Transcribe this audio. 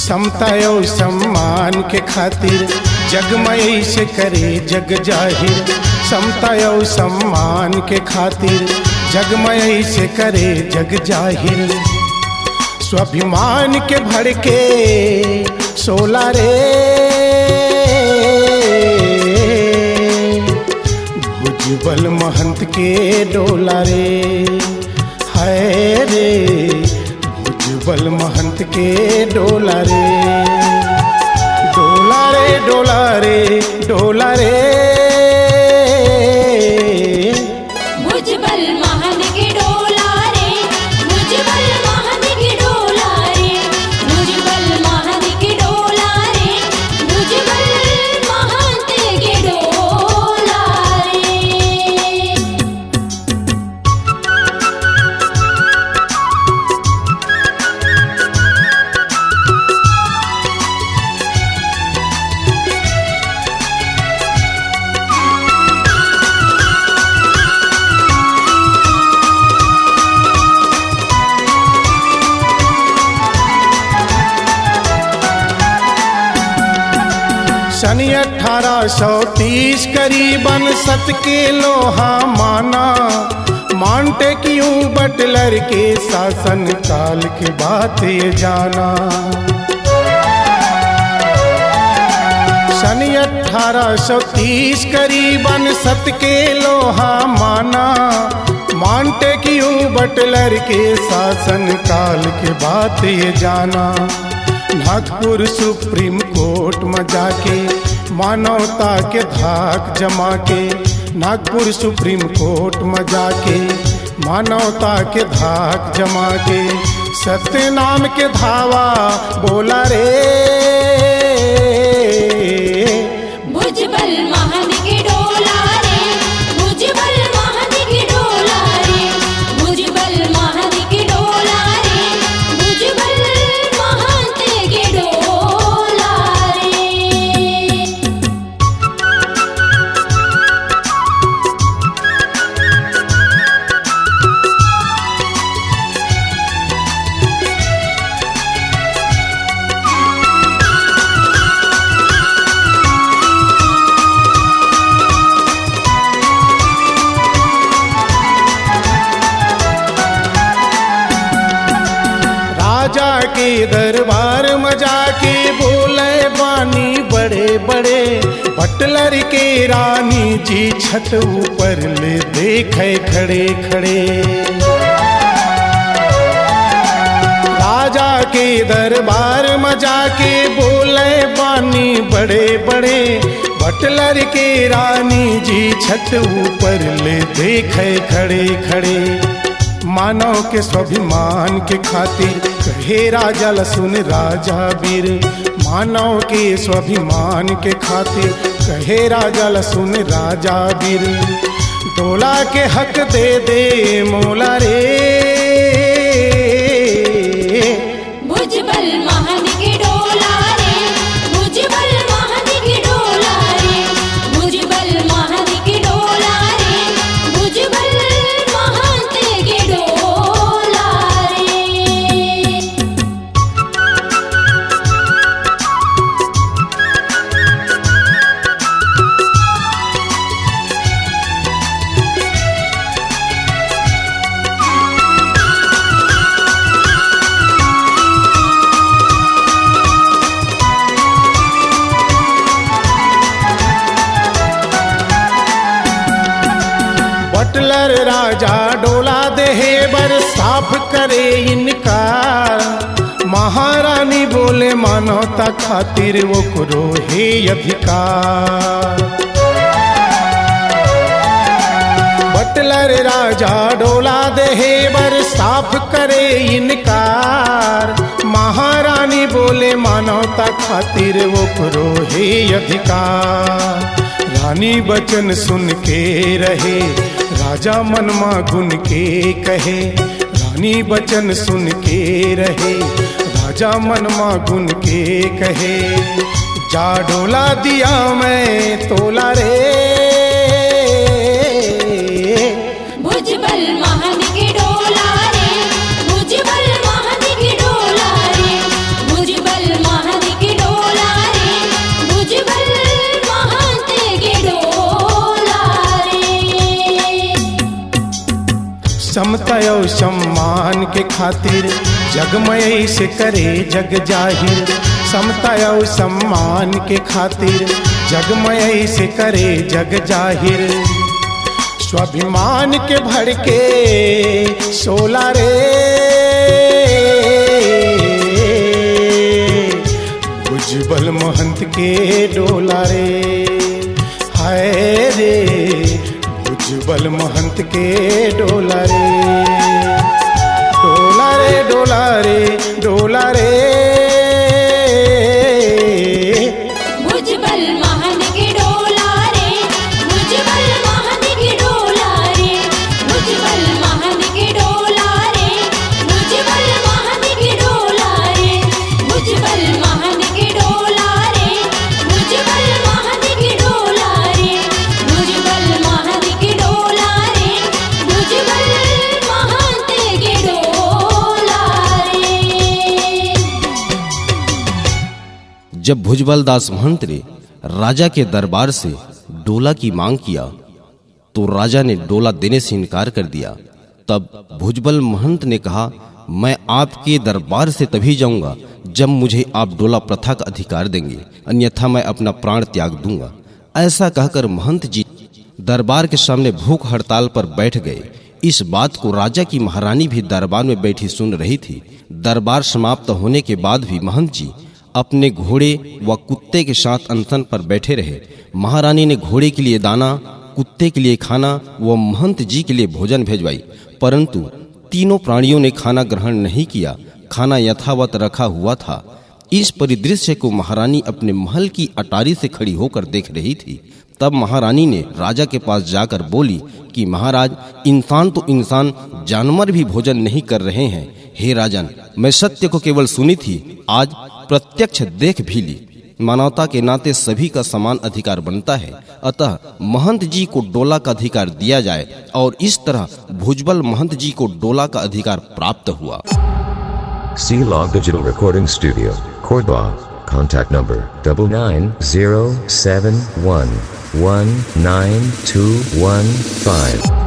समता और सम्मान के खातिर जगमय से करे जग जाहिर। समता और सम्मान के खातिर जगमय से करे जग जाहिर। स्वाभिमान के भड़के सोला रे भुजबल महंत के डोला रे। हाय रे भुजबल महंत के डोला रे। डोला रे डोला रे डोला रे भुजबल महंत के डोला रे। भुजबल महंत के डोला रे। भुजबल महंत के डोला रे। भुजबल महंत के डोला रे। सन 1830 करीबन सत के लोहा माना। मॉन्टेक्यू बटलर के शासन काल के बात ये जाना। सन 1830 करीबन सत के लोहा माना। मॉन्टेक्यू बटलर के शासन काल के बात ये जाना। नागपुर सुप्रीम कोर्ट में जाके मानवता के धाक जमा के। नागपुर सुप्रीम कोर्ट में जाके मानवता के धाक जमा के। सत्य नाम के धावा बोला रे भुजबल महंत के डोला रे। भुजबल महंत के डोला रे। भुजबल महंत के डोला रे। भुजबल महंत के डोला रे। राजा के दरबार में जाके बोले बानी बड़े बड़े। बटलर के रानी जी छत ऊपर ले देखे खड़े खड़े। राजा के दरबार में जाके बोले बानी बड़े बड़े। बटलर के रानी जी छत ऊपर ले देखे खड़े खड़े। मानव के स्वाभिमान के खातिर कहे राजा लसुन राजा वीर। मानव के स्वाभिमान के खातिर कहे राजा लसुन राजा वीर। डोला के हक दे दे मोला रे भुजबल महंत के डोला रे। भुजबल महंत के डोला रे। भुजबल महंत के डोला रे। भुजबल महंत के डोला रे। बटलर राजा डोला देहे बर साफ करे इनकार। महारानी बोले मानवता खातिर वो करो हे अधिकार। बटलर राजा डोला देहे बर साफ करे इनकार। महारानी बोले मानवता खातिर वो करो हे अधिकार। रानी बचन सुन के रहे राजा मनमा गुन के कहे। रानी बचन सुन के रहे राजा मनमा गुन के कहे। जा डोला दिया मैं तोला रे भुजबल महंत के डोला रे। भुजबल महंत के डोला रे। भुजबल महंत समता और सम्मान के खातिर जगमय से करे जग जाहिर। समता और सम्मान के खातिर जगमय से करे जग जाहिर। स्वाभिमान के भड़के शोला रे, भुजबल महंत के डोला रे। हाय रे भुजबल महंत के डोला रे, डोला रे डोला रे डोला रे। भुजबल महंत के डोला रे, भुजबल महंत के डोला रे, भुजबल महंत के डोला रे, भुजबल महंत के डोला रे, भुजबल महंत के डोला रे, भुजबल महंत के डोला रे, भुजबल महंत के डोला रे, भुजबल महंत के डोला रे। जब भुजबल दास महंत ने राजा के दरबार से डोला की मांग किया तो राजा ने डोला देने से इनकार कर दिया। तब भुजबल महंत ने कहा, मैं आपके दरबार से तभी जाऊंगा जब मुझे आप डोला प्रथा का अधिकार देंगे, अन्यथा मैं अपना प्राण त्याग दूंगा। ऐसा कहकर महंत जी दरबार के सामने भूख हड़ताल पर बैठ गए। इस बात को राजा की महारानी भी दरबार में बैठी सुन रही थी। दरबार समाप्त होने के बाद भी महंत जी अपने घोड़े व कुत्ते के साथ अनशन पर बैठे रहे। महारानी ने घोड़े के लिए दाना, कुत्ते के लिए खाना व महंत जी के लिए भोजन भेजवाई, परंतु तीनों प्राणियों ने खाना ग्रहण नहीं किया। खाना यथावत रखा हुआ था। इस परिदृश्य को महारानी अपने महल की अटारी से खड़ी होकर देख रही थी। तब महारानी ने राजा के पास जाकर बोली कि महाराज, इंसान तो इंसान, जानवर भी भोजन नहीं कर रहे हैं। हे राजन, मैं सत्य को केवल सुनी थी, आज प्रत्यक्ष देख भी ली। मानवता के नाते सभी का समान अधिकार बनता है, अतः महंत जी को डोला का अधिकार दिया जाए और इस तरह भुजबल महंत जी को डोला का अधिकार प्राप्त हुआ। C-Log Digital Recording Studio, Cordoba. Contact number 99071192115.